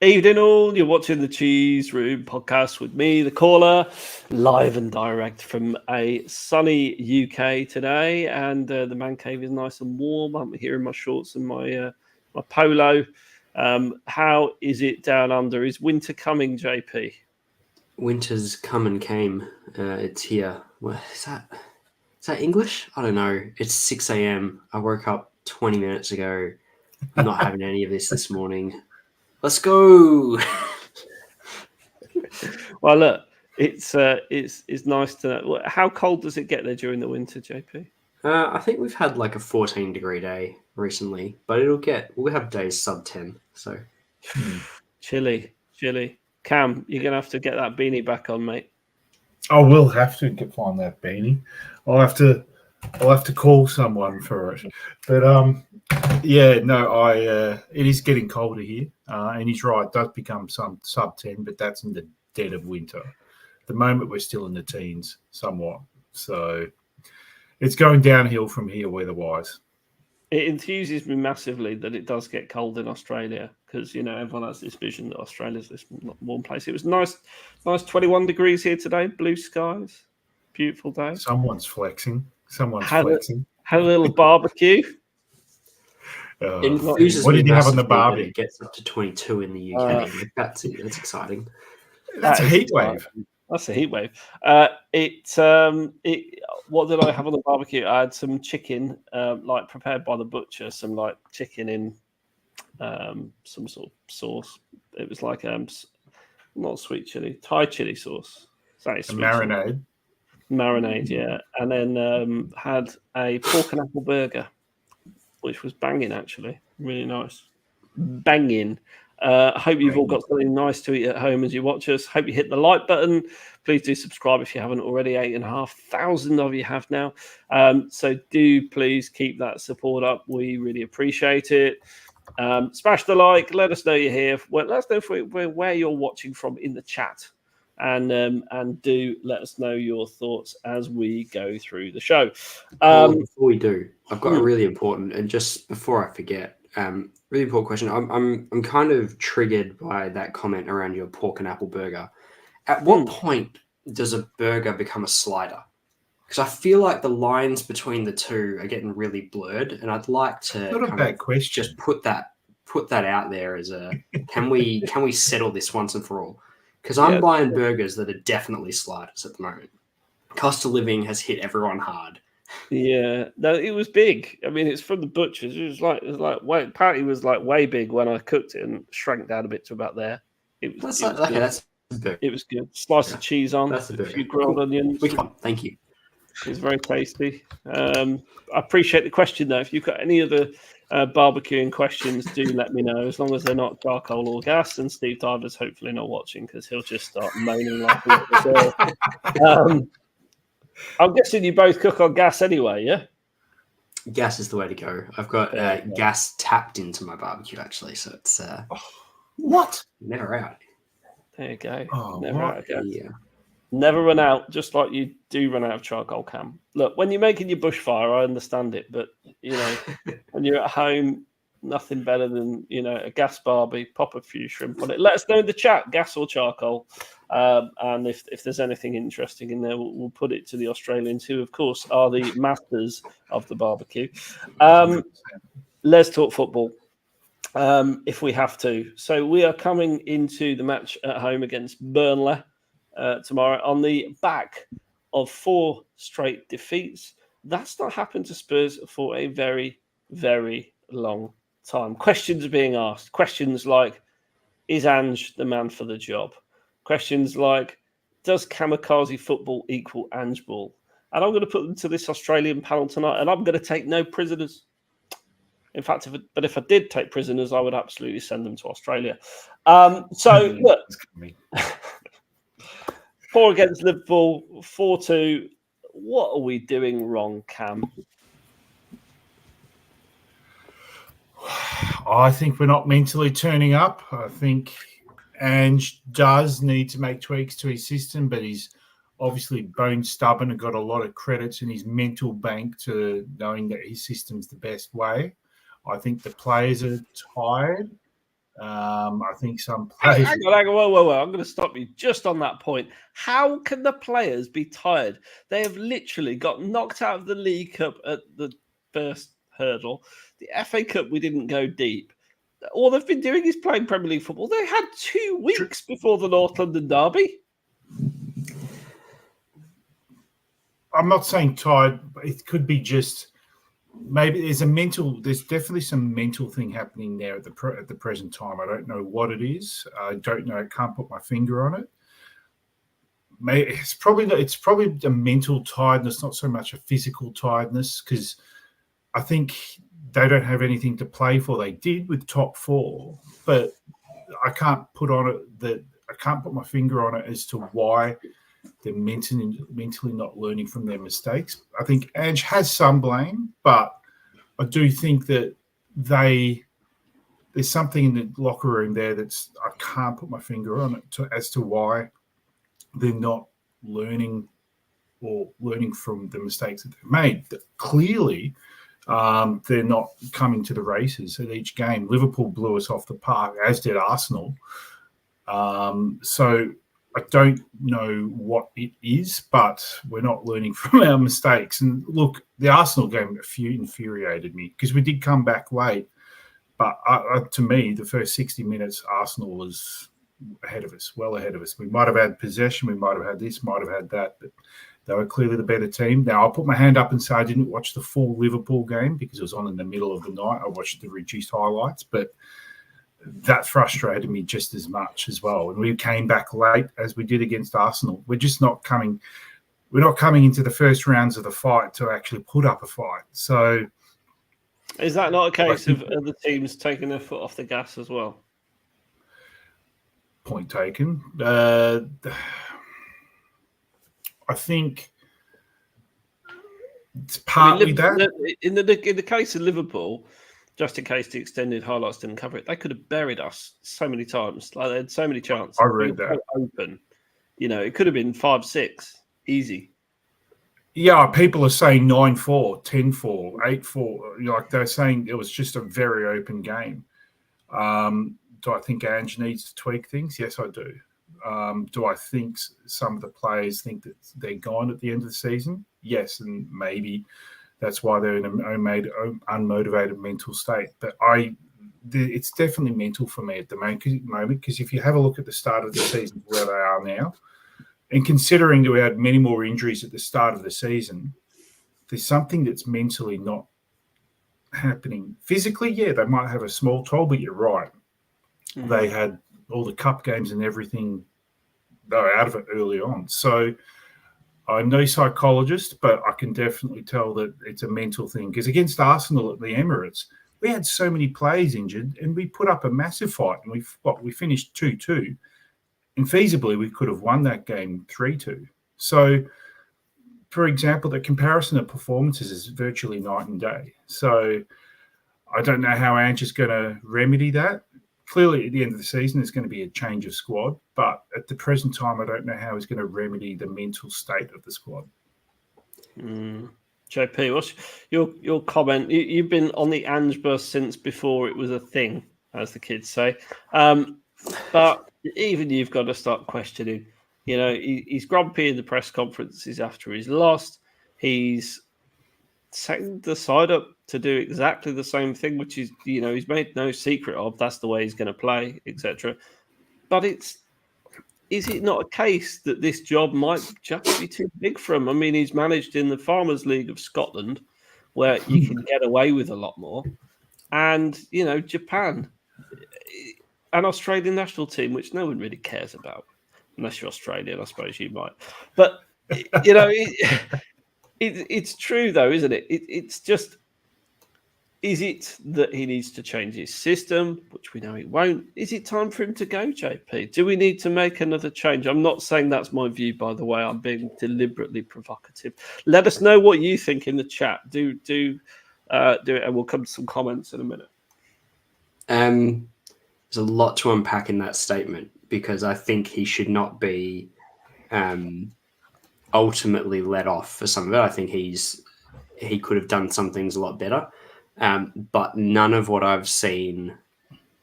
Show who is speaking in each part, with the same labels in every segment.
Speaker 1: Evening all, you're watching the Cheese Room podcast with me, the caller, live and direct from a sunny UK today, and the man cave is nice and warm. I'm here in my shorts and my polo. How is it down under? Is winter coming, JP?
Speaker 2: Winter's come and came. It's here. What is that? Is that English? I don't know. It's 6 a.m. I woke up 20 minutes ago. I'm not having any of this morning. Let's go.
Speaker 1: Well, look, it's nice to know. How cold does it get there during the winter, JP?
Speaker 2: I think we've had like a 14-degree day recently, but we'll have days sub 10. So
Speaker 1: chilly. Cam, you're gonna have to get that beanie back on, mate.
Speaker 3: I will have to find that beanie. I'll have to call someone for it. But it is getting colder here, and he's right. It does become some sub 10, but that's in the dead of winter. At the moment, we're still in the teens somewhat, so it's going downhill from here weather-wise.
Speaker 1: It enthuses me massively that it does get cold in Australia because, everyone has this vision that Australia's this warm place. It was nice 21 degrees here today, blue skies, beautiful day.
Speaker 3: Someone's flexing. Flexing.
Speaker 1: Had a little barbecue.
Speaker 2: What
Speaker 3: did you have on the barbecue?
Speaker 2: It gets up to 22 in the UK. That's exciting.
Speaker 3: That's a heat wave.
Speaker 1: That's a heat wave. What did I have on the barbecue? I had some chicken, prepared by the butcher. Some chicken in some sort of sauce. It was like not sweet chili, Thai chili sauce.
Speaker 3: Marinade.
Speaker 1: Marinade, yeah. And then had a pork and apple burger, which was banging actually, really nice. Banging. I hope you've all got something nice to eat at home as you watch us. Hope you hit the like button. Please do subscribe if you haven't already. 8,500 of you have now. So do please keep that support up. We really appreciate it. Smash the like. Let us know you're here. Let us know where you're watching from in the chat. And do let us know your thoughts as we go through the show.
Speaker 2: Before we do, I've got a really important, and just before I forget, really important question. I'm kind of triggered by that comment around your pork and apple burger. At what point does a burger become a slider? Because I feel like the lines between the two are getting really blurred, and I'd like to just put that out there as a can we settle this once and for all? Because I'm buying burgers that are definitely sliders at the moment. Cost of living has hit everyone hard.
Speaker 1: Yeah, no, it was big. I mean, it's from the butchers. It was like way big when I cooked it and shrank down a bit to about there. It was good. Slice of cheese on, a few grilled onions.
Speaker 2: Thank you.
Speaker 1: It was very tasty. I appreciate the question though. If you've got any other barbecuing questions, do let me know. As long as they're not charcoal or gas, and Steve Diver's hopefully not watching because he'll just start moaning like a I'm guessing you both cook on gas anyway, yeah?
Speaker 2: Gas is the way to go. I've got gas tapped into my barbecue, actually, so it's...
Speaker 3: what?
Speaker 2: Never out.
Speaker 1: There you go.
Speaker 3: Never
Speaker 1: out of gas. Yeah. Never run out, just like you do run out of charcoal, Cam. Look, when you're making your bushfire, I understand it, but, when you're at home, nothing better than, a gas barbie, pop a few shrimp on it. Let us know in the chat, gas or charcoal. And if there's anything interesting in there, we'll put it to the Australians, who, of course, are the masters of the barbecue. Let's talk football, if we have to. So we are coming into the match at home against Burnley tomorrow on the back of 4 straight defeats. That's not happened to Spurs for a very, very long time. Questions are being asked. Questions like, is Ange the man for the job? Questions like, does kamikaze football equal Ange ball? And I'm going to put them to this Australian panel tonight, and I'm going to take no prisoners. In fact, if I did take prisoners, I would absolutely send them to Australia. Look, 4 against Liverpool, 4-2. What are we doing wrong, Cam?
Speaker 3: I think we're not mentally turning up. I think Ange does need to make tweaks to his system, but he's obviously bone stubborn and got a lot of credits in his mental bank to knowing that his system's the best way. I think the players are tired. I think some
Speaker 1: Hang
Speaker 3: players.
Speaker 1: on. Whoa. I'm going to stop you just on that point. How can the players be tired? They have literally got knocked out of the League Cup at the first hurdle. The FA Cup, we didn't go deep. All they've been doing is playing Premier League football. They had 2 weeks before the North London derby.
Speaker 3: I'm not saying tired, but it could be just maybe there's definitely some mental thing happening there at the present time. I don't know what it is. I don't know. I can't put my finger on it. Maybe it's probably a mental tiredness, not so much a physical tiredness, because I think they don't have anything to play for. They did with top 4, but I can't put my finger on it as to why they're mentally not learning from their mistakes. I think Ange has some blame, but I do think that there's something in the locker room there I can't put my finger on it as to why they're not learning from the mistakes that they've made. Clearly, they're not coming to the races at each game. Liverpool blew us off the park, as did Arsenal. So I don't know what it is, but we're not learning from our mistakes. And look, the Arsenal game infuriated me because we did come back late. But to me, the first 60 minutes, Arsenal was ahead of us, well ahead of us. We might have had possession, we might have had this, might have had that, but they were clearly the better team. Now, I'll put my hand up and say I didn't watch the full Liverpool game because it was on in the middle of the night. I watched the reduced highlights, but that frustrated me just as much as well. And we came back late as we did against Arsenal. We're not coming into the first rounds of the fight to actually put up a fight. So
Speaker 1: is that not a case of other teams taking their foot off the gas as well?
Speaker 3: Point taken. I think it's partly that.
Speaker 1: In the case of Liverpool, just in case the extended highlights didn't cover it, they could have buried us so many times. Like they had so many chances.
Speaker 3: I read that.
Speaker 1: Open. It could have been 5-6. Easy.
Speaker 3: Yeah, people are saying 9-4, 10-4, 8-4. Like they're saying it was just a very open game. Do I think Ange needs to tweak things? Yes, I do. Do I think some of the players think that they're gone at the end of the season? Yes, and maybe that's why they're in an unmotivated mental state. But it's definitely mental for me at the moment because if you have a look at the start of the season where they are now, and considering that we had many more injuries at the start of the season, there's something that's mentally not happening. Physically, yeah, they might have a small toll, but you're right. Mm-hmm. They had all the cup games and everything. They were out of it early on. So I'm no psychologist, but I can definitely tell that it's a mental thing. Because against Arsenal at the Emirates, we had so many players injured and we put up a massive fight. And we finished 2-2. And feasibly, we could have won that game 3-2. So, for example, the comparison of performances is virtually night and day. So I don't know how Ange is going to remedy that. Clearly, at the end of the season, there's going to be a change of squad. But at the present time, I don't know how he's going to remedy the mental state of the squad.
Speaker 1: JP, what's your comment? You've been on the Ange bus since before it was a thing, as the kids say. But even you've got to start questioning. He's grumpy in the press conferences after he's lost. He's setting the side up to do exactly the same thing, which is, he's made no secret of. That's the way he's going to play, etc. But is it not a case that this job might just be too big for him? I mean, he's managed in the Farmers League of Scotland, where you can get away with a lot more. And, Japan, an Australian national team, which no one really cares about, unless you're Australian, I suppose you might. But, it's true, though, isn't it? It's just, is it that he needs to change his system, which we know he won't? Is it time for him to go, JP? Do we need to make another change? I'm not saying that's my view, by the way. I'm being deliberately provocative. Let us know what you think in the chat. Do it, and we'll come to some comments in a minute.
Speaker 2: There's a lot to unpack in that statement because I think he should not be ultimately let off for some of it. I think he could have done some things a lot better. But none of what I've seen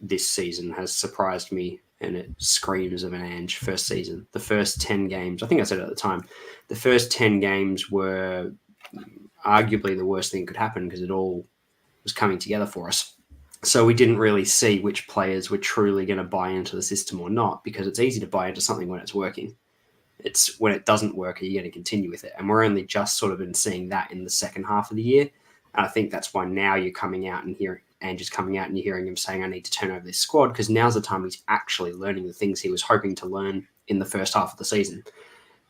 Speaker 2: this season has surprised me, and it screams of an Ange first season. The first 10 games, I think I said it at the time, the first 10 games were arguably the worst thing that could happen because it all was coming together for us. So we didn't really see which players were truly going to buy into the system or not, because it's easy to buy into something when it's working. It's when it doesn't work, are you going to continue with it? And we're only just sort of been seeing that in the second half of the year. And I think that's why now you're coming out and hearing Andrew's coming out and you're hearing him saying, I need to turn over this squad, because now's the time he's actually learning the things he was hoping to learn in the first half of the season.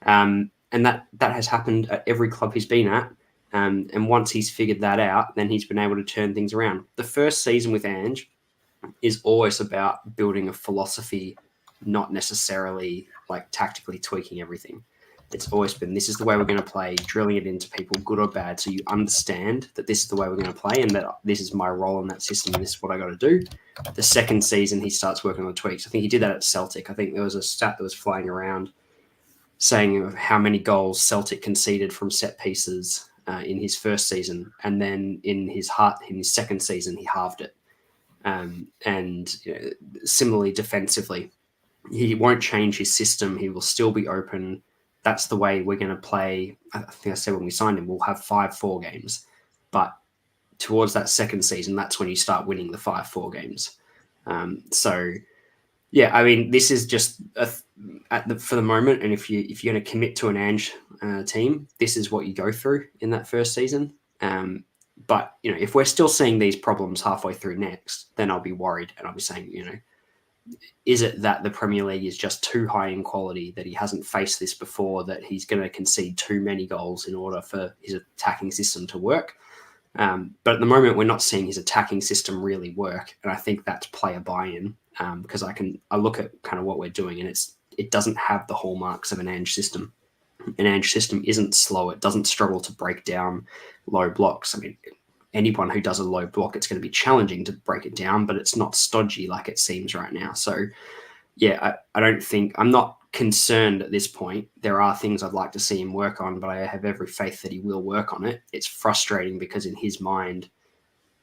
Speaker 2: And that has happened at every club he's been at. And once he's figured that out, then he's been able to turn things around. The first season with Ange is always about building a philosophy, not necessarily like tactically tweaking everything. It's always been, this is the way we're going to play, drilling it into people, good or bad, so you understand that this is the way we're going to play and that this is my role in that system and this is what I got to do. The second season, he starts working on the tweaks. I think he did that at Celtic. I think there was a stat that was flying around saying how many goals Celtic conceded from set pieces in his first season, and then in his second season, he halved it. And similarly, defensively, he won't change his system. He will still be open. That's the way we're going to play. I think I said when we signed him, we'll have 5-4 games. But towards that second season, that's when you start winning the 5-4 games. So, yeah, I mean, this is just for the moment. And if you're going to commit to an Ange team, this is what you go through in that first season. But, if we're still seeing these problems halfway through next, then I'll be worried. And I'll be saying, is it that the Premier League is just too high in quality, that he hasn't faced this before, that he's going to concede too many goals in order for his attacking system to work? But at the moment, we're not seeing his attacking system really work. And I think that's player buy-in, because I look at kind of what we're doing, and it doesn't have the hallmarks of an Ange system. An Ange system isn't slow. It doesn't struggle to break down low blocks. I mean, anyone who does a low block, it's going to be challenging to break it down, but it's not stodgy like it seems right now. So, yeah, I'm not concerned at this point. There are things I'd like to see him work on, but I have every faith that he will work on it. It's frustrating because in his mind,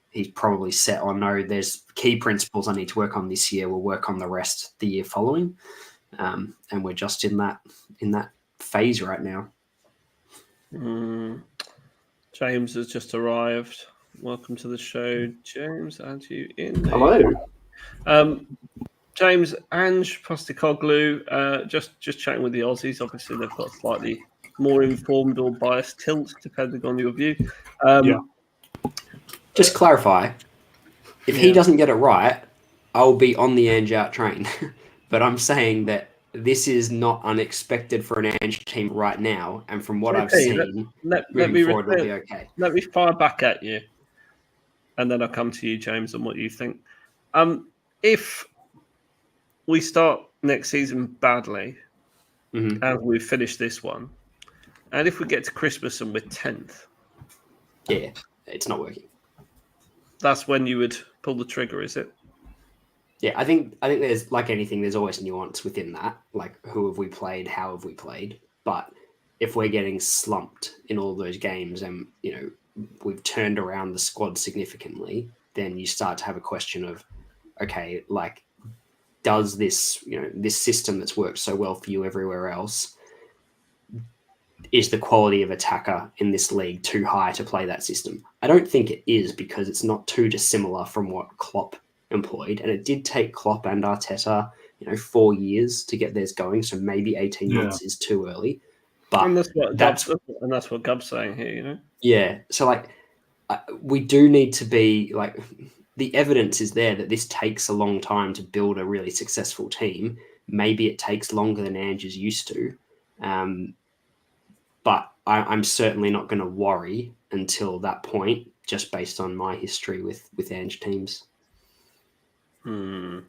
Speaker 2: he's probably set on, no, there's key principles I need to work on this year. We'll work on the rest the year following. And we're just in that phase right now.
Speaker 1: James has just arrived. Welcome to the show, James. Add you in there.
Speaker 2: Hello.
Speaker 1: James, Ange Postecoglou, just chatting with the Aussies. Obviously, they've got slightly more informed or biased tilt, depending on your view.
Speaker 2: Just clarify, if he doesn't get it right, I'll be on the Ange out train. But I'm saying that this is not unexpected for an Ange team right now, and from what I've seen, moving forward will be okay.
Speaker 1: Let me fire back at you, and then I'll come to you, James, on what you think. If we start next season badly, and we finish this one, and if we get to Christmas and we're 10th,
Speaker 2: yeah, it's not working.
Speaker 1: That's when you would pull the trigger, is it?
Speaker 2: Yeah, I think there's, like anything, there's always nuance within that. Like, who have we played? How have we played? But if we're getting slumped in all those games and, we've turned around the squad significantly, then you start to have a question of, okay, like, does this, this system that's worked so well for you everywhere else, is the quality of attacker in this league too high to play that system? I don't think it is, because it's not too dissimilar from what Klopp employed, and it did take Klopp and Arteta 4 years to get theirs going, so maybe 18 months is too early, but
Speaker 1: and that's what Gub's saying here.
Speaker 2: Yeah, so we do need to be the evidence is there that this takes a long time to build a really successful team. Maybe it takes longer than Ange is used to, but I'm certainly not going to worry until that point, just based on my history with Ange teams.
Speaker 1: All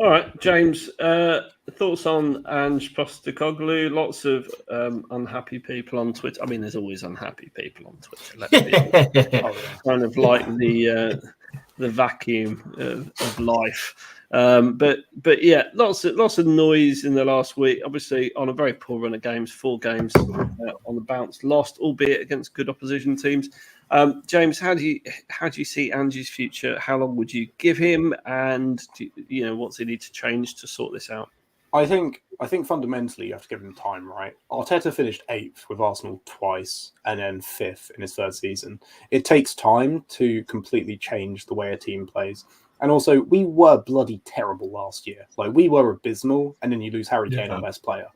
Speaker 1: right, James, thoughts on Ange Postecoglou? Lots of unhappy people on Twitter. I mean, there's always unhappy people on Twitter. Let's be kind of like the vacuum of life. But yeah, lots of noise in the last week. Obviously, on a very poor run of games, 4 games on the bounce, lost, albeit against good opposition teams. James, how do you see Ange's future? How long would you give him? And what's he need to change to sort this out?
Speaker 4: I think fundamentally you have to give him time, right? Arteta finished 8th with Arsenal twice and then 5th in his third season. It takes time to completely change the way a team plays. And also, we were bloody terrible last year. Like, we were abysmal, and then you lose Harry Kane, our best player.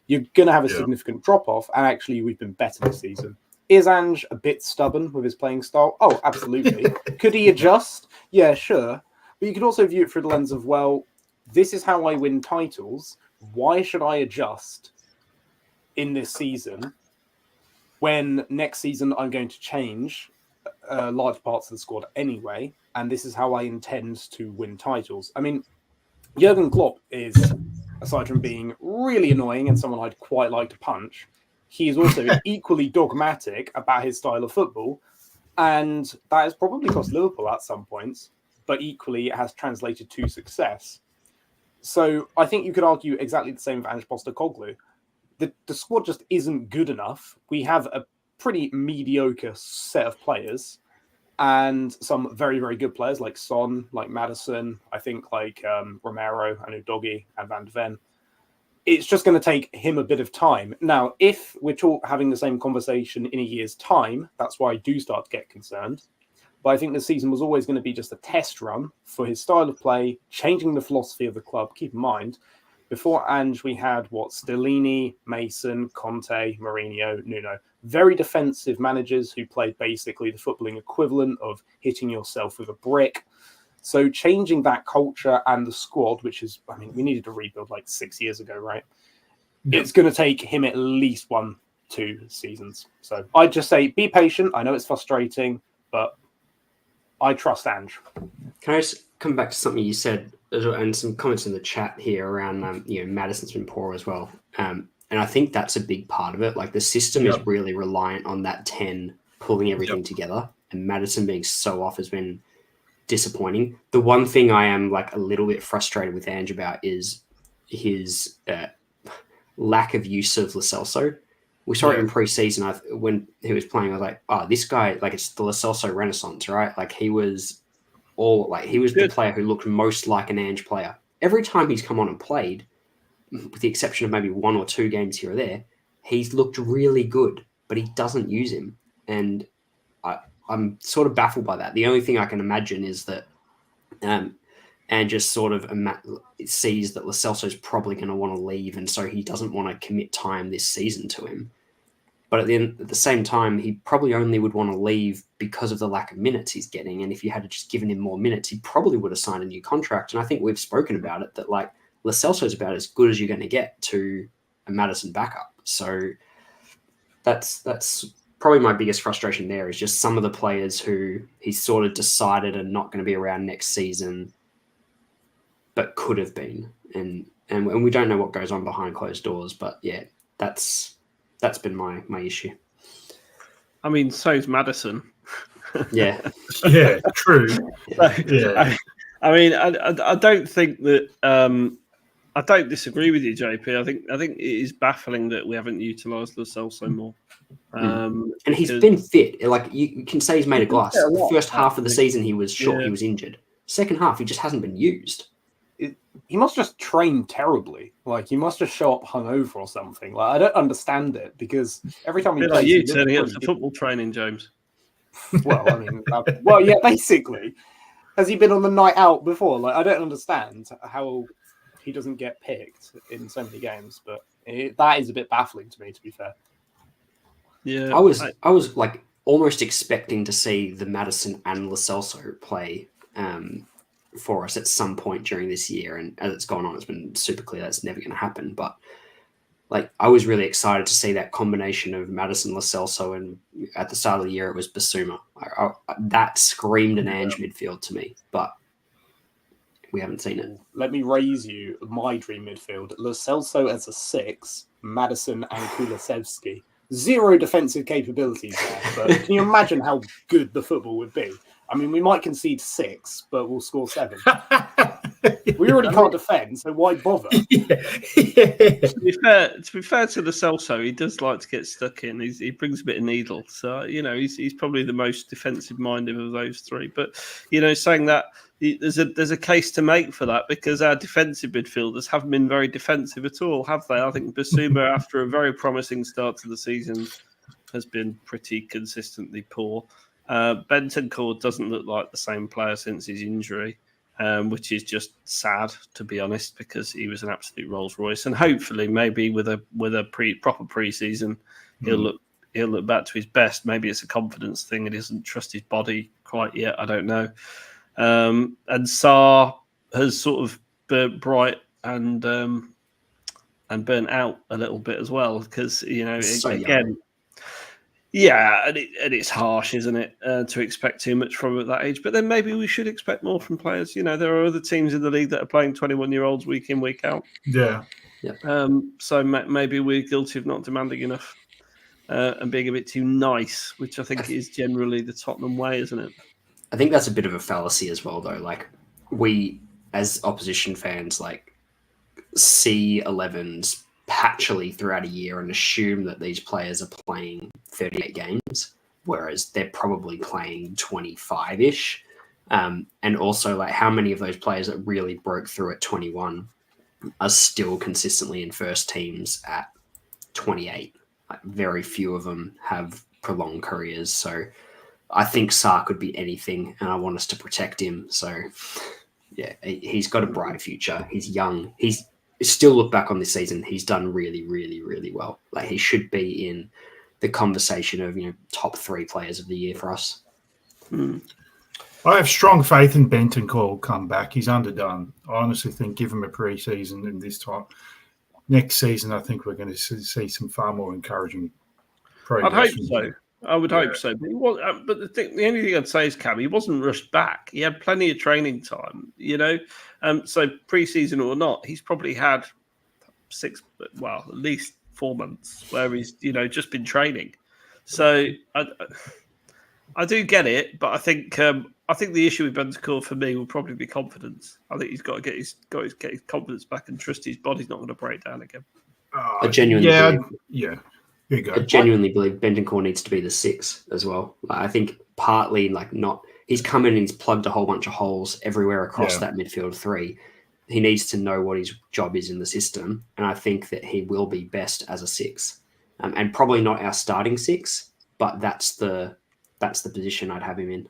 Speaker 4: You're going to have a significant drop-off, and actually, we've been better this season. Is Ange a bit stubborn with his playing style? Oh, absolutely. Could he adjust? Yeah, sure. But you could also view it through the lens of, well, this is how I win titles. Why should I adjust in this season when next season I'm going to change large parts of the squad anyway, and this is how I intend to win titles? I mean, Jurgen Klopp is, aside from being really annoying and someone I'd quite like to punch, he is also equally dogmatic about his style of football, and that has probably cost Liverpool at some points, but equally it has translated to success. So I think you could argue exactly the same for Ange Postecoglou. The squad just isn't good enough. We have a pretty mediocre set of players and some very, very good players like Son, like Maddison, I think like Romero and Udogie and Van de Ven. It's just going to take him a bit of time. Now, if we're having the same conversation in a year's time, that's why I do start to get concerned. But I think the season was always going to be just a test run for his style of play, changing the philosophy of the club. Keep in mind, before Ange, we had Stellini, Mason, Conte, Mourinho, Nuno. Very defensive managers who played basically the footballing equivalent of hitting yourself with a brick. So changing that culture and the squad, which is, I mean, we needed to rebuild like 6 years ago, right? Yeah. It's going to take him at least 1-2 seasons. So I'd just say be patient. I know it's frustrating, but I trust Ange.
Speaker 2: Can I just come back to something you said and some comments in the chat here around, Maddison's been poor as well. And I think that's a big part of it. Like the system is really reliant on that 10 pulling everything together, and Maddison being so off has been disappointing. The one thing I am like a little bit frustrated with Ange about is his lack of use of Lo Celso. We saw it in pre-season when he was playing. I was like, oh, this guy, like it's the Lo Celso Renaissance, right? Like he was the player who looked most like an Ange player. Every time he's come on and played, with the exception of maybe 1 or 2 games here or there, he's looked really good, but he doesn't use him. And I'm sort of baffled by that. The only thing I can imagine is that Ange just sort of sees that Lo Celso's probably going to want to leave, and so he doesn't want to commit time this season to him. But at the same time, he probably only would want to leave because of the lack of minutes he's getting. And if you had just given him more minutes, he probably would have signed a new contract. And I think we've spoken about it, that like Lo Celso's about as good as you're going to get to a Maddison backup. So that's probably my biggest frustration there, is just some of the players who he sort of decided are not going to be around next season, but could have been. And we don't know what goes on behind closed doors. But yeah, that's been my issue. I
Speaker 1: mean, so's Maddison.
Speaker 2: Yeah.
Speaker 3: Yeah, true.
Speaker 1: Yeah. I mean, I don't think that I don't disagree with you, JP. I think it is baffling that we haven't utilised Lo Celso more.
Speaker 2: And he's been fit. Like you can say he's made a glass. The first half of the season he was short, he was injured. Second half, he just hasn't been used.
Speaker 4: He must just train terribly. Like he must just show up hungover or something. Like I don't understand it, because every time he plays,
Speaker 1: like you turning up to football training, James.
Speaker 4: Well, I mean, yeah, basically. Has he been on the night out before? Like I don't understand how he doesn't get picked in so many games, but that is a bit baffling to me, to be fair.
Speaker 1: Yeah,
Speaker 2: I was like almost expecting to see the Maddison and Lo Celso play for us at some point during this year, and as it's gone on, it's been super clear that's never going to happen. But like, I was really excited to see that combination of Maddison, Lo Celso, and at the start of the year it was Basuma. That screamed an Ange midfield to me, but we haven't seen it.
Speaker 4: Let me raise you my dream midfield: Lo Celso as a 6, Maddison and Kulusevski. 0 defensive capabilities there, but can you imagine how good the football would be? I mean, we might concede 6, but we'll score 7. We already can't defend, so why bother?
Speaker 1: To be fair to the Celso, he does like to get stuck in. He brings a bit of needle, so he's probably the most defensive-minded of those three. But saying that, there's a case to make for that because our defensive midfielders haven't been very defensive at all, have they? I think Basuma, after a very promising start to the season, has been pretty consistently poor. Bentancur doesn't look like the same player since his injury. Which is just sad, to be honest, because he was an absolute Rolls Royce, and hopefully, maybe with a proper pre-season, he'll look back to his best. Maybe it's a confidence thing; he doesn't trust his body quite yet. I don't know. And Sarr has sort of burnt bright and burnt out a little bit as well because again. Yeah, and it's harsh, isn't it, to expect too much from him at that age? But then maybe we should expect more from players. There are other teams in the league that are playing 21-year-olds week in, week out.
Speaker 3: Yeah.
Speaker 1: So maybe we're guilty of not demanding enough and being a bit too nice, which I think is generally the Tottenham way, isn't it?
Speaker 2: I think that's a bit of a fallacy as well, though. Like, we, as opposition fans, see 11s patchily throughout a year and assume that these players are playing 38 games, whereas they're probably playing 25-ish. And also, how many of those players that really broke through at 21 are still consistently in first teams at 28? Very few of them have prolonged careers. So I think Sarr could be anything, and I want us to protect him. So, yeah, he's got a bright future. He's young. He's still look back on this season, he's done really, really, really well. He should be in the conversation of top 3 players of the year for us.
Speaker 3: I have strong faith in Bentancur will come back. He's underdone. I honestly think, give him a pre-season, and this time next season, I think we're going to see some far more encouraging progress.
Speaker 1: I'd hope so. I would hope so. But the only thing I'd say is, Cam, he wasn't rushed back. He had plenty of training time, So pre-season or not, he's probably had at least 4 months where he's, just been training. So I do get it, but I think the issue with Bentancur for me will probably be confidence. I think he's got to get his confidence back and trust his body's not going to break down again.
Speaker 2: I genuinely believe.
Speaker 3: Here you go.
Speaker 2: I genuinely believe Bentancur needs to be the 6 as well. I think partly he's come in and he's plugged a whole bunch of holes everywhere across that midfield 3. He needs to know what his job is in the system, and I think that he will be best as a 6, and probably not our starting 6, but that's the position I'd have him in.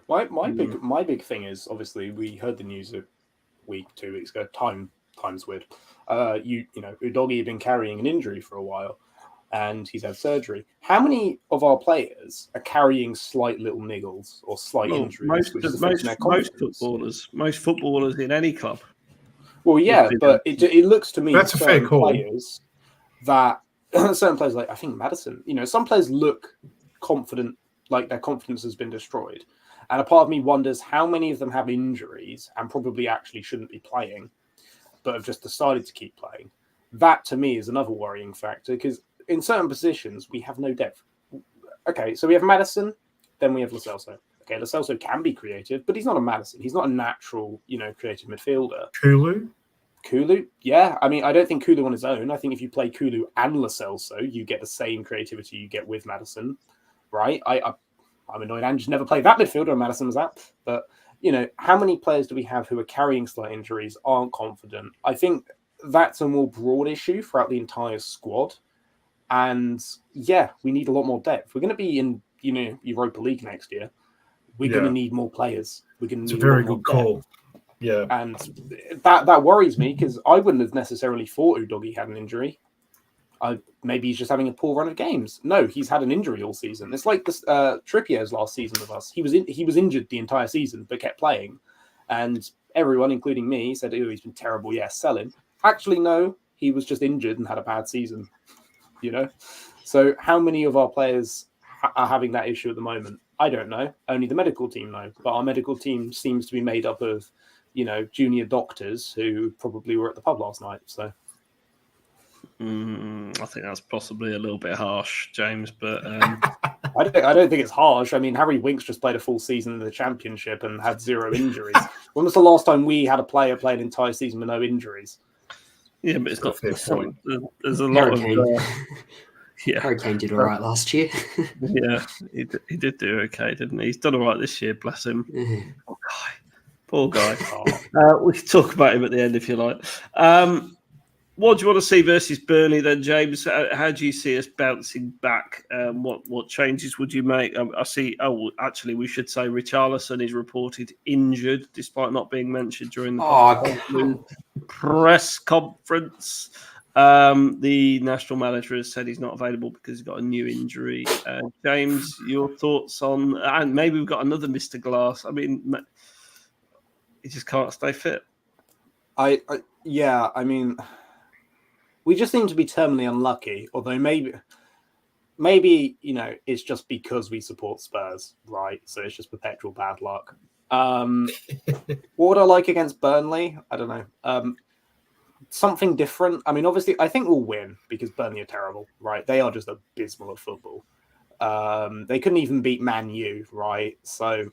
Speaker 4: My big thing is, obviously, we heard the news a week, 2 weeks ago. Time's weird. Udogie had been carrying an injury for a while, and he's had surgery. How many of our players are carrying slight little niggles or slight injuries?
Speaker 1: Most footballers in any club.
Speaker 4: Well, yeah, but it looks to me
Speaker 3: that's a fair call.
Speaker 4: Players that certain players, I think Maddison, some players look confident, like their confidence has been destroyed. And a part of me wonders how many of them have injuries and probably actually shouldn't be playing, but have just decided to keep playing. That, to me, is another worrying factor because in certain positions, we have no depth. Okay, so we have Maddison, then we have Lo Celso. Okay, Lo Celso can be creative, but he's not a Maddison. He's not a natural, creative midfielder. Kulu? Yeah. I mean, I don't think Kulu on his own. I think if you play Kulu and Lo Celso, you get the same creativity you get with Maddison, right? I'm annoyed Ange never played that midfielder and Maddison was that. But, how many players do we have who are carrying slight injuries, aren't confident? I think that's a more broad issue throughout the entire squad. And yeah, we need a lot more depth. We're going to be in, Europa League next year. We're going to need more players. We're going to need
Speaker 3: a very good call. Yeah,
Speaker 4: and that worries me because I wouldn't have necessarily thought Udogie had an injury. Maybe he's just having a poor run of games. No, he's had an injury all season. It's like this Trippier's last season with us. He was injured the entire season but kept playing, and everyone, including me, said, "Oh, he's been terrible. Yeah, sell him." Actually, no, he was just injured and had a bad season. So how many of our players are having that issue at the moment? I don't know. Only the medical team know. But our medical team seems to be made up of, junior doctors who probably were at the pub last night. So
Speaker 1: I think that's possibly a little bit harsh, James. But
Speaker 4: I don't think it's harsh. I mean, Harry Winks just played a full season in the Championship and had 0 injuries. When was the last time we had a player play an entire season with no injuries?
Speaker 1: Yeah, but it's
Speaker 3: Got
Speaker 1: not.
Speaker 3: a fair point.
Speaker 1: There's a lot of. Yeah,
Speaker 2: Harry Kane did all right last year.
Speaker 1: yeah, he did do okay, didn't he? He's done all right this year, bless him. Poor guy. We can talk about him at the end if you like. What do you want to see versus Burnley then, James? How do you see us bouncing back? What changes would you make? I see. Oh, actually, we should say Richarlison is reported injured, despite not being mentioned during the press conference. The national manager has said he's not available because he's got a new injury. James, your thoughts on? And maybe we've got another Mr. Glass. I mean, he just can't stay fit.
Speaker 4: Yeah. I mean, we just seem to be terminally unlucky. Although maybe it's just because we support Spurs, right? So it's just perpetual bad luck. What would I like against Burnley? I don't know. Something different. I mean, obviously, I think we'll win because Burnley are terrible, right? They are just abysmal at football. They couldn't even beat Man U, right? So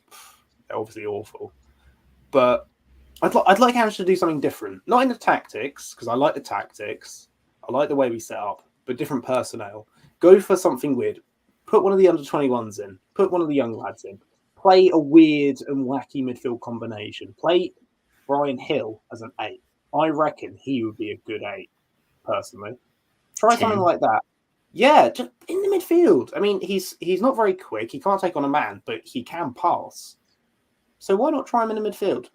Speaker 4: they're obviously awful. But I'd like Ange to do something different. Not in the tactics, because I like the tactics. I like the way we set up, but different personnel. Go for something weird. Put one of the under-21s in. Put one of the young lads in. Play a weird and wacky midfield combination. Play Brian Hill as an 8. I reckon he would be a good 8, personally. Try
Speaker 2: 10.
Speaker 4: something like that. Yeah, just in the midfield. I mean, he's not very quick. He can't take on a man, but he can pass. So why not try him in the midfield?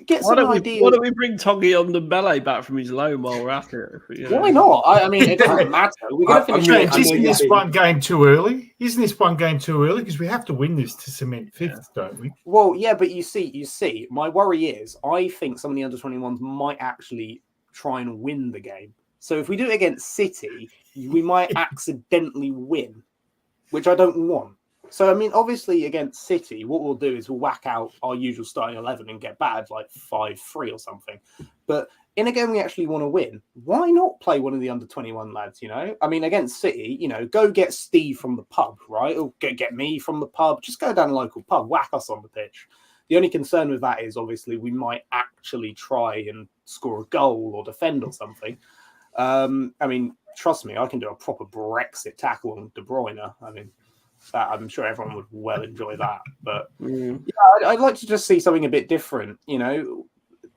Speaker 4: Get some ideas.
Speaker 1: Why don't we bring Tongi on the melee back from his loan while we're at it?
Speaker 4: Why not? I mean, it doesn't matter. We're going to finish.
Speaker 3: Isn't this one game too early? Isn't this one game too early? Because we have to win this to cement 5th, don't we?
Speaker 4: Well, yeah, but you see, my worry is I think some of the under-21s might actually try and win the game. So if we do it against City, we might accidentally win, which I don't want. So, I mean, obviously against City, what we'll do is we'll whack out our usual starting 11 and get battered like 5-3 or something. But in a game we actually want to win, why not play one of the under-21 lads, I mean, against City, go get Steve from the pub, right? Or get me from the pub. Just go down a local pub, whack us on the pitch. The only concern with that is obviously we might actually try and score a goal or defend or something. I mean, trust me, I can do a proper Brexit tackle on De Bruyne. I mean, that I'm sure everyone would well enjoy that. But yeah, I'd like to just see something a bit different.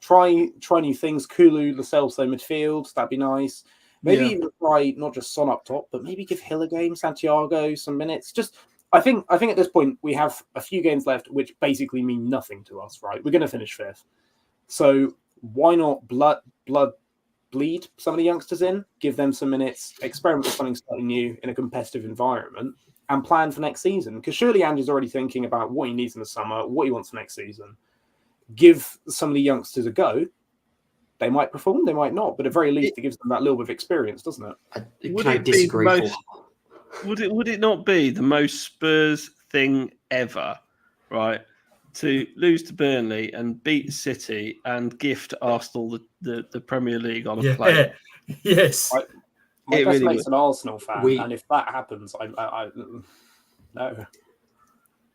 Speaker 4: Try new things. Kulu, Lascelles, midfield. That'd be nice. Maybe even try not just Son up top, but maybe give Hill a game, Santiago some minutes. Just I think at this point we have a few games left, which basically mean nothing to us. Right, we're going to finish 5th, so why not bleed some of the youngsters in, give them some minutes, experiment with something slightly new in a competitive environment, and plan for next season. Because surely Andy's already thinking about what he needs in the summer, what he wants for next season. Give some of the youngsters a go. They might perform, they might not, but at very least it gives them that little bit of experience, doesn't it?
Speaker 1: Would it not be the most Spurs thing ever, right? To lose to Burnley and beat City and gift Arsenal the Premier League on a play.
Speaker 3: Yes.
Speaker 4: My best mate's an Arsenal fan, and if that happens, I no.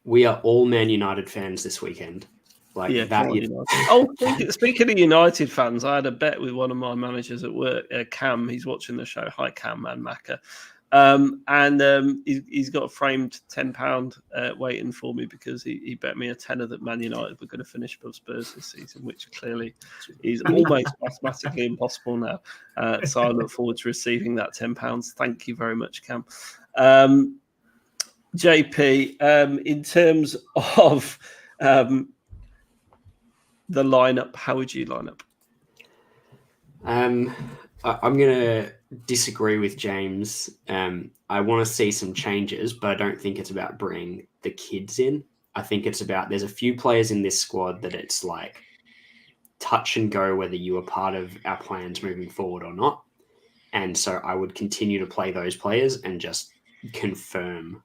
Speaker 2: We are all Man United fans this weekend.
Speaker 1: Speaking of United fans, I had a bet with one of my managers at work, Cam. He's watching the show. Hi, Cam and Macca. He's got a framed £10 waiting for me because he bet me a tenner that Man United were going to finish above Spurs this season, which clearly is almost mathematically impossible now. So I look forward to receiving that £10. Thank you very much, Cam. JP, in terms of the lineup, how would you line up?
Speaker 2: I'm going to disagree with James. I want to see some changes, but I don't think it's about bringing the kids in. I think it's about there's a few players in this squad that it's like touch and go whether you are part of our plans moving forward or not. And so I would continue to play those players and just confirm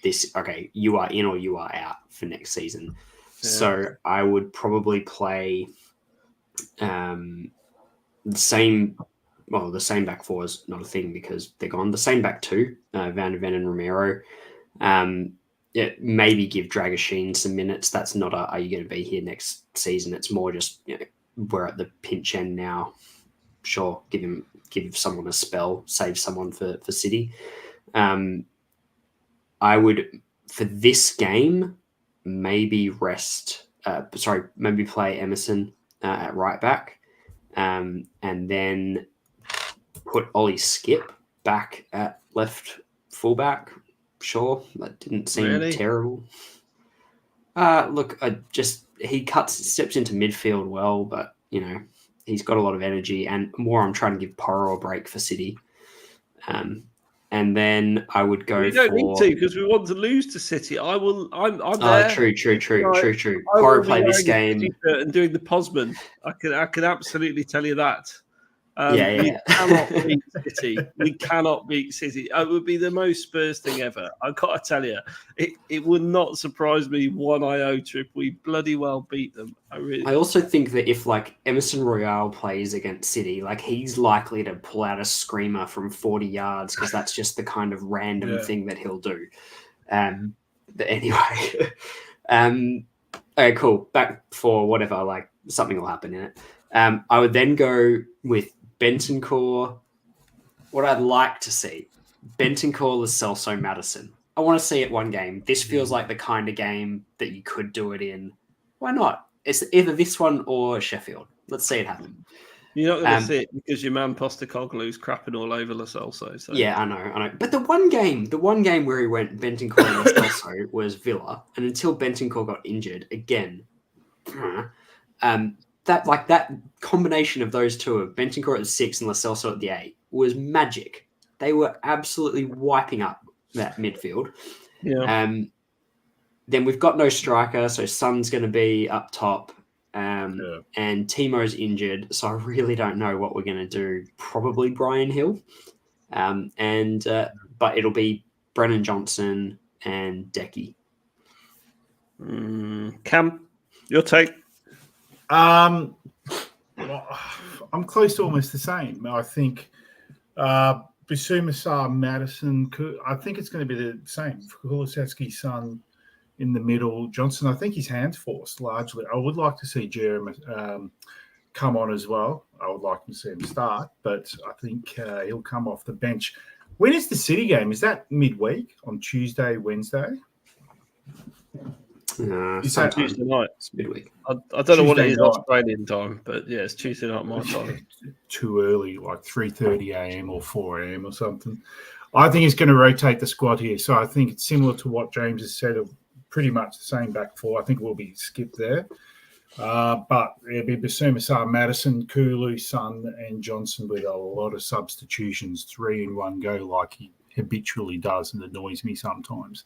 Speaker 2: this, okay, you are in or you are out for next season. Yeah. So I would probably play the same back four is not a thing because they're gone. The same back two, Van de Ven and Romero. Yeah, maybe give Dragoshin some minutes. That's not are you going to be here next season? It's more just we're at the pinch end now. Sure, give someone a spell, save someone for City. I would for this game maybe maybe play Emerson at right back, and then put Ollie Skip back at left fullback. Sure, that didn't seem terrible. Look, he steps into midfield well, but he's got a lot of energy, and more I'm trying to give Porro a break for City. And then I would go.
Speaker 1: We don't need to because we want to lose to City. I'm there.
Speaker 2: True. Porro play this game
Speaker 1: and doing the Posman. I can absolutely tell you that.
Speaker 2: We
Speaker 1: cannot beat City. We cannot beat City. It would be the most Spurs thing ever. I've got to tell you, it would not surprise me one iota if we bloody well beat them. I
Speaker 2: also think that if Emerson Royale plays against City, he's likely to pull out a screamer from 40 yards because that's just the kind of random thing that he'll do. But anyway, okay, cool. Back for whatever, something will happen in it. I would then go with Bentancur. What I'd like to see, Bentancur, Lo Celso, Maddison. I want to see it one game. This feels like the kind of game that you could do it in. Why not? It's either this one or Sheffield. Let's see it happen.
Speaker 1: You're not going to see it because your man Postecoglou's crapping all over Lo Celso. So.
Speaker 2: Yeah, I know. But the one game where he went Bentancur and Lo Celso was Villa, and until Bentancur got injured again, that combination of those two, of Bentancur at the 6 and Lo Celso at the 8, was magic. They were absolutely wiping up that midfield.
Speaker 1: Yeah.
Speaker 2: Then we've got no striker, so Son's going to be up top, and Timo's injured, so I really don't know what we're going to do. Probably Brian Hill, but it'll be Brennan Johnson and Decky.
Speaker 1: Cam, your take?
Speaker 3: I'm close to almost the same. I think Bissouma, Sarr, Maddison. I think it's going to be the same. Kulusevski, Son in the middle. Johnson, I think his hands forced largely. I would like to see Jeremy come on as well. I would like to see him start, but I think he'll come off the bench. When is the City game? Is that midweek on Tuesday, Wednesday?
Speaker 1: It's Tuesday night.
Speaker 2: It's midweek.
Speaker 1: I don't know what it is Australian time, but yeah, it's Tuesday night my time.
Speaker 3: Too early, like 3:30 a.m. or 4 a.m. or something. I think he's going to rotate the squad here. So I think it's similar to what James has said, of pretty much the same back four. I think we'll be skipped there. But it'll be Bissouma, Sarr, Maddison, Kulu, Son, and Johnson with a lot of substitutions, 3 in one go, like he habitually does, and annoys me sometimes.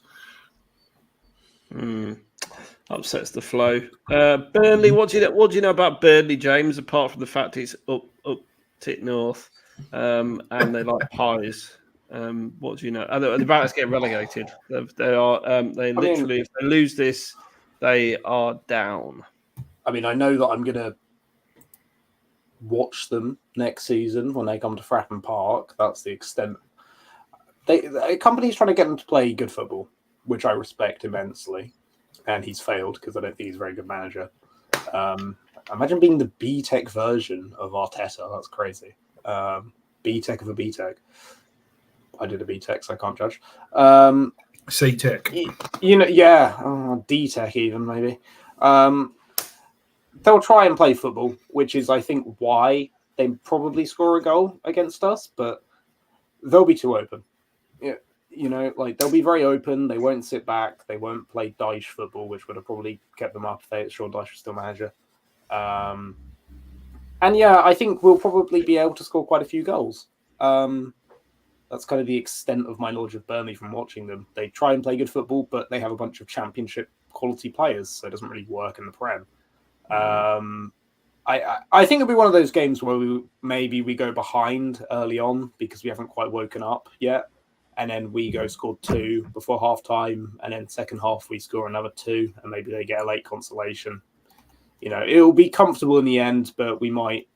Speaker 1: Upsets the flow. Burnley, what do you know about Burnley, James? Apart from the fact it's up tip north, and they like pies. What do you know? They're about to get relegated. They are. If they lose this, they are down.
Speaker 4: I mean, I know that I'm gonna watch them next season when they come to Frappin Park. That's the extent. The company's trying to get them to play good football, which I respect immensely. And he's failed because I don't think he's a very good manager. Imagine being the B-Tech version of Arteta. That's crazy. B-Tech of a B-Tech. I did a B-Tech, so I can't judge.
Speaker 3: C-Tech.
Speaker 4: D-Tech even, maybe. They'll try and play football, which is, I think, why they probably score a goal against us, but they'll be too open. Yeah. They'll be very open. They won't sit back. They won't play Dyche football, which would have probably kept them up if Sean Dyche was still manager. I think we'll probably be able to score quite a few goals. That's kind of the extent of my knowledge of Burnley from watching them. They try and play good football, but they have a bunch of championship quality players, so it doesn't really work in the Prem. I think it'll be one of those games where we go behind early on because we haven't quite woken up yet. And then we go score 2 before half-time, and then second half we score another 2, and maybe they get a late consolation. It'll be comfortable in the end, but we might,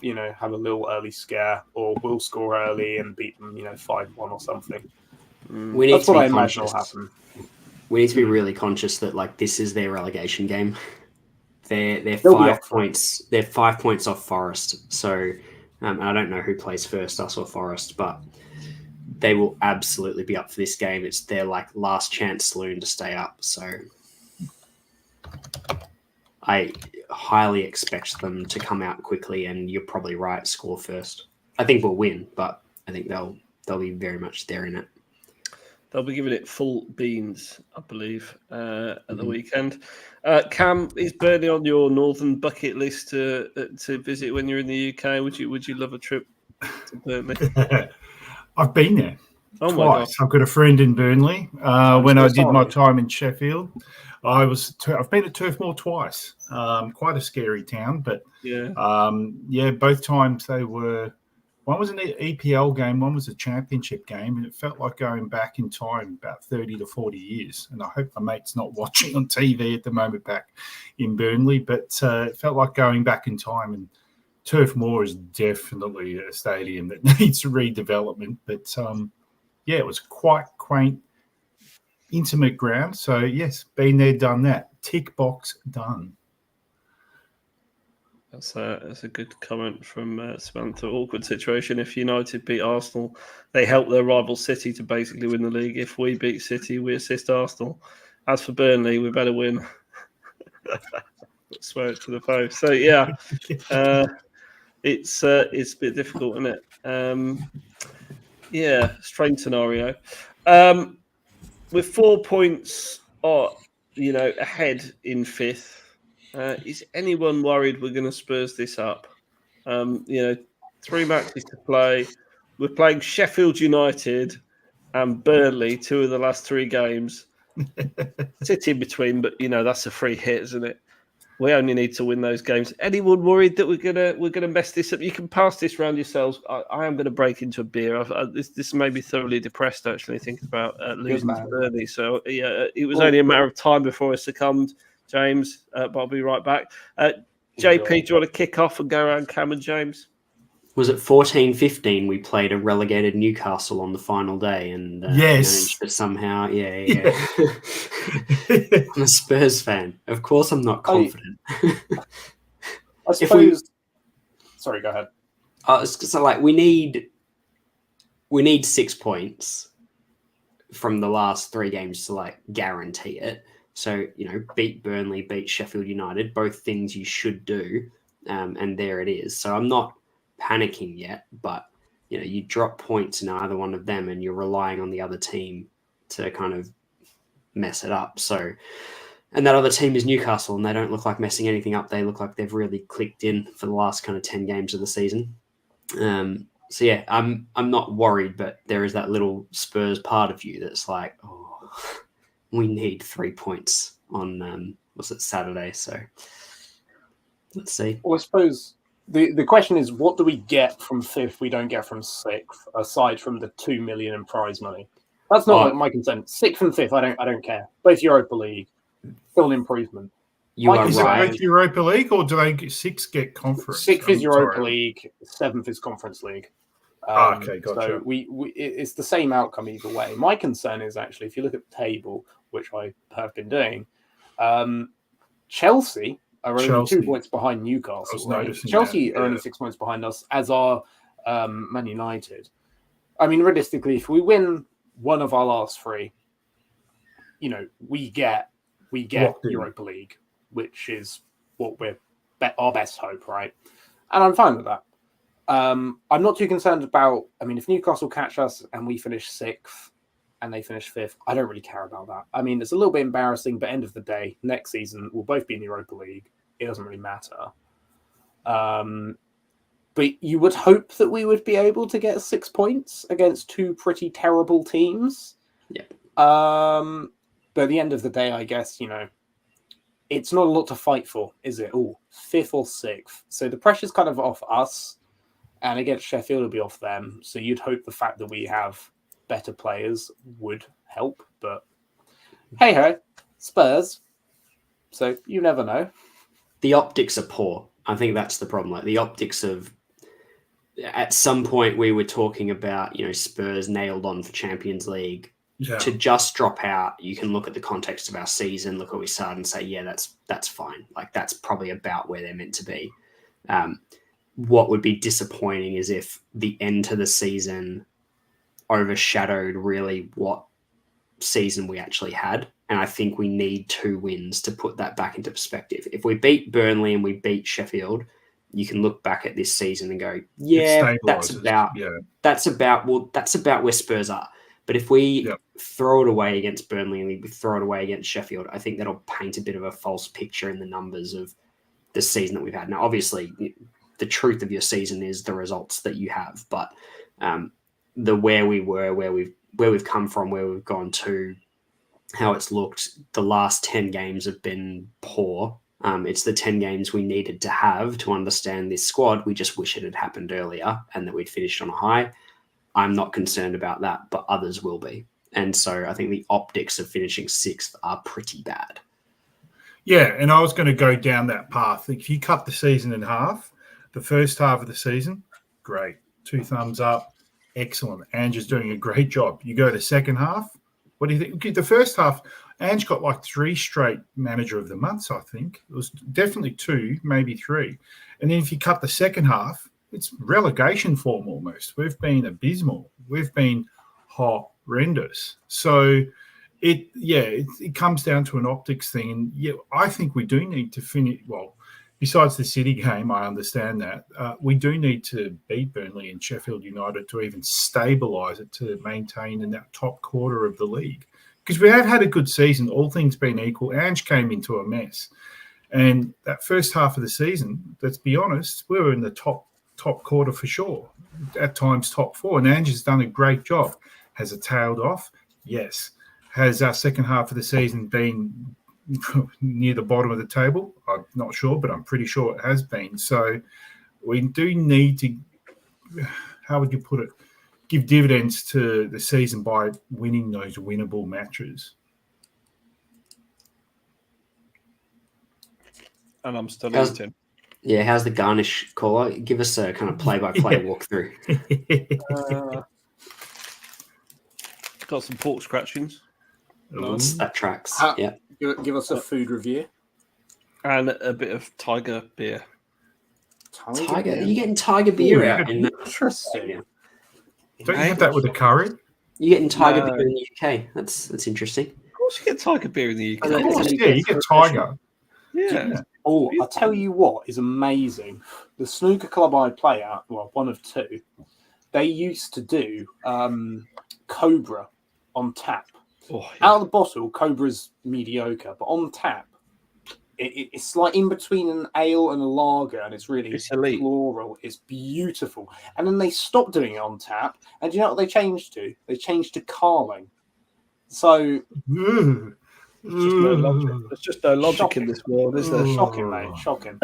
Speaker 4: have a little early scare, or we'll score early and beat them, 5-1 or something.
Speaker 2: We need
Speaker 4: That's
Speaker 2: to
Speaker 4: what
Speaker 2: be
Speaker 4: I imagine will
Speaker 2: conscious.
Speaker 4: happen.
Speaker 2: We need to be really conscious that like this is their relegation game. They're
Speaker 4: They'll be
Speaker 2: 5
Speaker 4: up for it.
Speaker 2: points. They're 5 points off Forest. So, and I don't know who plays first, us or Forest, but they will absolutely be up for this game. It's their like last chance saloon to stay up. So, I highly expect them to come out quickly, and you're probably right. Score first. I think we'll win, but I think they'll be very much there in it.
Speaker 1: They'll be giving it full beans, I believe, at the weekend. Cam, is Burnley on your northern bucket list to visit when you're in the UK? Would you love a trip to Burnley?
Speaker 3: I've been there
Speaker 1: Oh my God.
Speaker 3: twice. I've got a friend in Burnley. When I did my time in Sheffield, I've been at Turf Moor twice. Quite a scary town, but both times they were. One was an EPL game, one was a championship game, and it felt like going back in time about 30 to 40 years. And I hope my mate's not watching on TV at the moment back in Burnley, but it felt like going back in time. And Turf Moor is definitely a stadium that needs redevelopment. But, it was quite quaint, intimate ground. So, yes, been there, done that. Tick box done.
Speaker 1: That's a good comment from Samantha. Awkward situation. If United beat Arsenal, they help their rival City to basically win the league. If we beat City, we assist Arsenal. As for Burnley, we better win. Swear it to the post. So it's a bit difficult, isn't it? Strange scenario. With 4 points, ahead in fifth. Is anyone worried we're going to Spurs this up? 3 matches to play. We're playing Sheffield United and Burnley, 2 of the last 3 games. Sit in between, but that's a free hit, isn't it? We only need to win those games. Anyone worried that we're gonna mess this up? You can pass this round yourselves. I am going to break into a beer. This made me thoroughly depressed actually thinking about losing to Burnley. So it was only a matter of time before I succumbed. James, but I'll be right back. JP, do you want to kick off and go around Cam and James?
Speaker 2: Was it 14-15 we played a relegated Newcastle on the final day and managed to somehow, I'm a Spurs fan. Of course I'm not confident.
Speaker 4: I suppose... Sorry, go ahead.
Speaker 2: So we need 6 points from the last 3 games to guarantee it. So, beat Burnley, beat Sheffield United, both things you should do. And there it is. So I'm not panicking yet, but, you drop points in either one of them and you're relying on the other team to kind of mess it up. So, and that other team is Newcastle and they don't look like messing anything up. They look like they've really clicked in for the last kind of 10 games of the season. I'm not worried, but there is that little Spurs part of you that's like, we need 3 points on Saturday. So let's see.
Speaker 4: Well, I suppose the question is, what do we get from fifth we don't get from sixth, aside from the 2 million in prize money? That's not my concern. Sixth and fifth, I don't care. Both Europa League, still an improvement.
Speaker 2: You are
Speaker 3: is
Speaker 2: right.
Speaker 3: it both Europa League or do they get 6 get conference?
Speaker 4: Sixth is Europa League, 7th is Conference League.
Speaker 3: Okay, gotcha.
Speaker 4: So it's the same outcome either way. My concern is actually, if you look at the table, which I have been doing, Chelsea are only 2 points behind Newcastle. Right? Chelsea are only 6 points behind us, as are Man United. I mean, realistically, if we win one of our last 3, we get Europa League, which is what we're our best hope, right? And I'm fine with that. I'm not too concerned about. I mean, if Newcastle catch us and we finish 6th and they finish 5th, I don't really care about that. I mean, it's a little bit embarrassing, but end of the day, next season we'll both be in the Europa League. It doesn't really matter. But you would hope that we would be able to get 6 points against 2 pretty terrible teams.
Speaker 2: Yeah.
Speaker 4: But at the end of the day, I guess, it's not a lot to fight for, is it? 5th or 6th. So the pressure's kind of off us. And against Sheffield, it'll be off them. So you'd hope the fact that we have better players would help. But hey-ho, Spurs. So you never know.
Speaker 2: The optics are poor. I think that's the problem. The optics of... At some point, we were talking about, Spurs nailed on for Champions League.
Speaker 3: Yeah.
Speaker 2: to just drop out, you can look at the context of our season, look where we started, and say, yeah, that's fine. Like that's probably about where they're meant to be. What would be disappointing is if the end to the season overshadowed really what season we actually had. And I think we need 2 wins to put that back into perspective. If we beat Burnley and we beat Sheffield, you can look back at this season and go, yeah, that's about where Spurs are. But if we throw it away against Burnley and we throw it away against Sheffield, I think that'll paint a bit of a false picture in the numbers of the season that we've had. Now, obviously, the truth of your season is the results that you have, but the where we were, where we've come from, where we've gone to, how it's looked, the last 10 games have been poor. It's the 10 games we needed to have to understand this squad. We just wish it had happened earlier and that we'd finished on a high. I'm not concerned about that, but others will be. And so I think the optics of finishing 6th are pretty bad.
Speaker 3: Yeah, and I was going to go down that path. If you cut the season in half, the first half of the season, great. 2 thumbs up. Excellent. Ange's doing a great job. You go to second half. What do you think? The first half, Ange got like 3 straight manager of the months, I think. It was definitely 2, maybe 3. And then if you cut the second half, it's relegation form almost. We've been abysmal. We've been horrendous. So it comes down to an optics thing. And yeah, I think we do need to finish. Well, besides the City game, I understand that. We do need to beat Burnley and Sheffield United to even stabilise it, to maintain in that top quarter of the league. Because we have had a good season, all things being equal. Ange came into a mess. And that first half of the season, let's be honest, we were in the top quarter for sure. At times top 4. And Ange has done a great job. Has it tailed off? Yes. Has our second half of the season been near the bottom of the table? I'm not sure, but I'm pretty sure it has been. So we do need to, how would you put it, give dividends to the season by winning those winnable matches.
Speaker 1: And I'm still eating.
Speaker 2: Yeah, how's the garnish caller? Give us a kind of play-by-play walkthrough.
Speaker 1: Got some pork scratchings.
Speaker 2: That tracks. Yeah.
Speaker 4: Give us a food review.
Speaker 1: And a bit of Tiger beer.
Speaker 2: Tiger? Are you getting Tiger beer out?
Speaker 4: Interesting.
Speaker 3: Don't you have that with a curry?
Speaker 2: You're getting Tiger beer in the UK. That's interesting.
Speaker 1: Of course you get Tiger beer in the UK.
Speaker 3: Of course, yeah, you get Tiger.
Speaker 1: Yeah.
Speaker 4: Oh, I'll tell you what is amazing. The snooker club I play at, well, one of 2, they used to do Cobra on tap.
Speaker 1: Oh, yeah.
Speaker 4: Out of the bottle, Cobra's mediocre, but on tap, it's like in between an ale and a lager, and it's really floral. It's beautiful. And then they stopped doing it on tap, and do you know what they changed to? They changed to Carling. So
Speaker 1: there's just no logic in this world, is there?
Speaker 4: Shocking, mate. Shocking.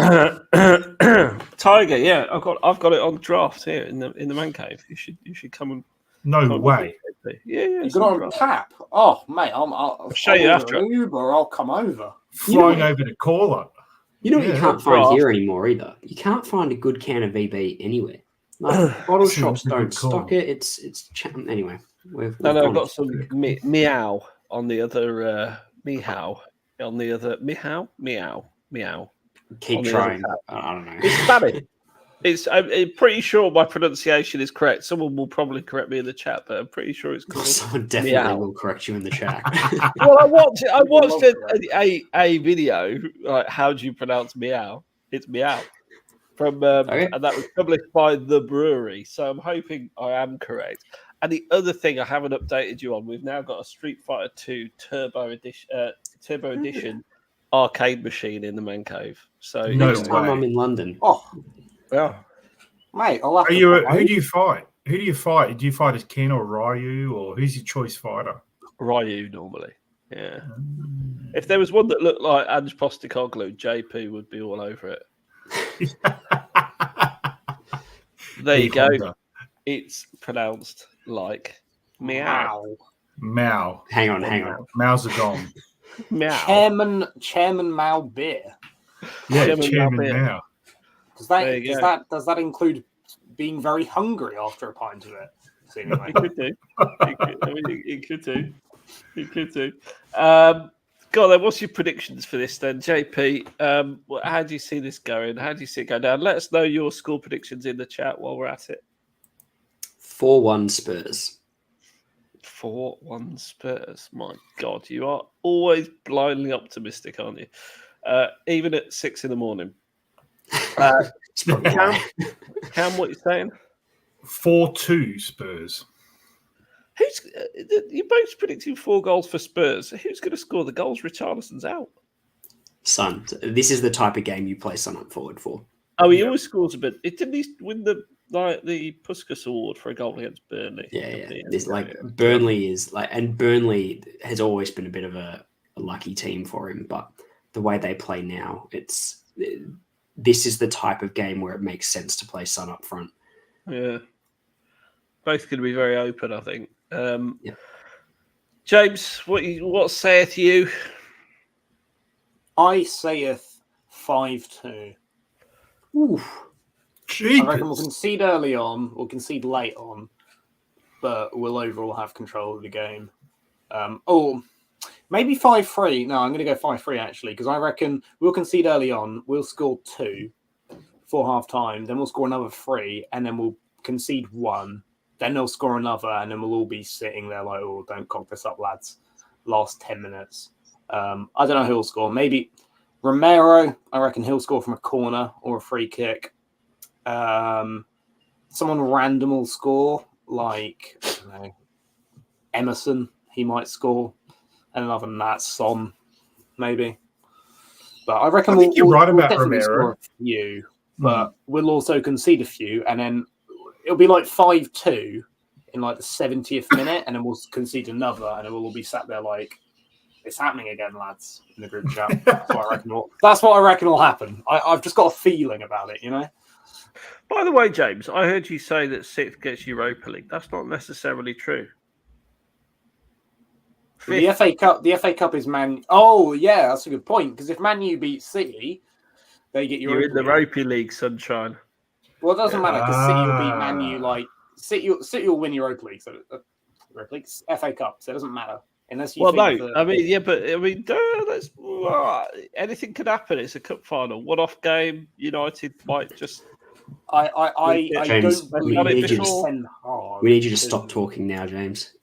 Speaker 1: Tiger, yeah, I've got it on draft here in the man cave. You should come and.
Speaker 3: No way.
Speaker 1: Yeah.
Speaker 4: You got it on tap. Oh, mate, I'll
Speaker 1: show you after
Speaker 4: an Uber. I'll come over.
Speaker 3: Flying over to Caller.
Speaker 2: You know what you can't find here anymore either? You can't find a good can of VB anywhere. Like, bottle shops don't stock it. It's anyway. I've
Speaker 1: got some meow on the other meow on the other meow.
Speaker 2: Keep trying. I don't know.
Speaker 1: It's Spanish. I'm pretty sure my pronunciation is correct. Someone will probably correct me in the chat, but I'm pretty sure it's called.
Speaker 2: Someone definitely will correct you in the chat.
Speaker 1: Well, I watched a video. Like, how do you pronounce meow? It's meow. From and that was published by The Brewery. So I'm hoping I am correct. And the other thing I haven't updated you on, we've now got a Street Fighter 2 Turbo Edition arcade machine in the man cave. So
Speaker 2: next time I'm in London.
Speaker 4: Oh.
Speaker 1: Yeah,
Speaker 4: mate. Who
Speaker 3: do you fight? Who do you fight? Do you fight as Ken or Ryu, or who's your choice fighter?
Speaker 1: Ryu normally. Yeah. If there was one that looked like Ange Postecoglou, JP would be all over it. There you go. It's pronounced like meow.
Speaker 3: Meow.
Speaker 2: Hang on.
Speaker 3: Mao Zedong.
Speaker 1: Meow.
Speaker 4: Chairman Mao beer.
Speaker 3: Yeah, Chairman Mao.
Speaker 4: Does that include being very hungry after a pint of it? seemingly.
Speaker 1: He could do. He could do. He could do. Go on then, what's your predictions for this then, JP? How do you see this going? How do you see it going down? Let us know your score predictions in the chat while we're at it.
Speaker 2: 4-1 Spurs.
Speaker 1: 4-1 Spurs. My God, you are always blindly optimistic, aren't you? Even at 6 a.m.
Speaker 2: It's probably why.
Speaker 1: Cam, what you saying?
Speaker 3: 4-2 Spurs.
Speaker 1: Who's you're both predicting 4 goals for Spurs? Who's going to score the goals? Richarlison's out.
Speaker 2: Son, this is the type of game you play Son up forward for.
Speaker 1: Oh, he always scores a bit. Didn't he win the Puskas Award for a goal against Burnley?
Speaker 2: Yeah. There's Burnley is and Burnley has always been a bit of a lucky team for him, but the way they play now, this is the type of game where it makes sense to play Son up front.
Speaker 1: Yeah, both going to be very open, I think.
Speaker 2: Yeah.
Speaker 1: James, what saith you?
Speaker 4: I saith 5-2.
Speaker 2: Ooh.
Speaker 4: I reckon we'll concede early on, or concede late on, but we'll overall have control of the game. Maybe 5-3. No, I'm going to go 5-3 actually, because I reckon we'll concede early on, we'll score 2 for half time, then we'll score another 3, and then we'll concede 1. Then they'll score another, and then we'll all be sitting there like, oh, don't cock this up, lads. Last 10 minutes. I don't know who'll score. Maybe Romero, I reckon he'll score from a corner or a free kick. Someone random will score, like, I don't know, Emerson, he might score. And other than that, Son, maybe. But I reckon
Speaker 3: you're right about
Speaker 4: definitely
Speaker 3: Romero.
Speaker 4: score a few, but we'll also concede a few, and then it'll be like 5-2 in like the 70th minute, and then we'll concede another, and then we'll all be sat there like, it's happening again, lads, in the group chat. That's what I reckon will happen. I've just got a feeling about it, you know?
Speaker 1: By the way, James, I heard you say that 6th gets Europa League. That's not necessarily true.
Speaker 4: The FA Cup is Man. Oh yeah, that's a good point. Because if Man U beat City, they get
Speaker 1: You're in the Europa League, sunshine.
Speaker 4: Well, it doesn't matter because City will beat Man U. Like City will win Europa League, so Europa League, FA Cup. So it doesn't matter unless you. Anything could happen. It's a cup final, one-off game. United might just.
Speaker 2: James,
Speaker 4: don't
Speaker 2: we need you to stop
Speaker 4: to
Speaker 2: talking now, James.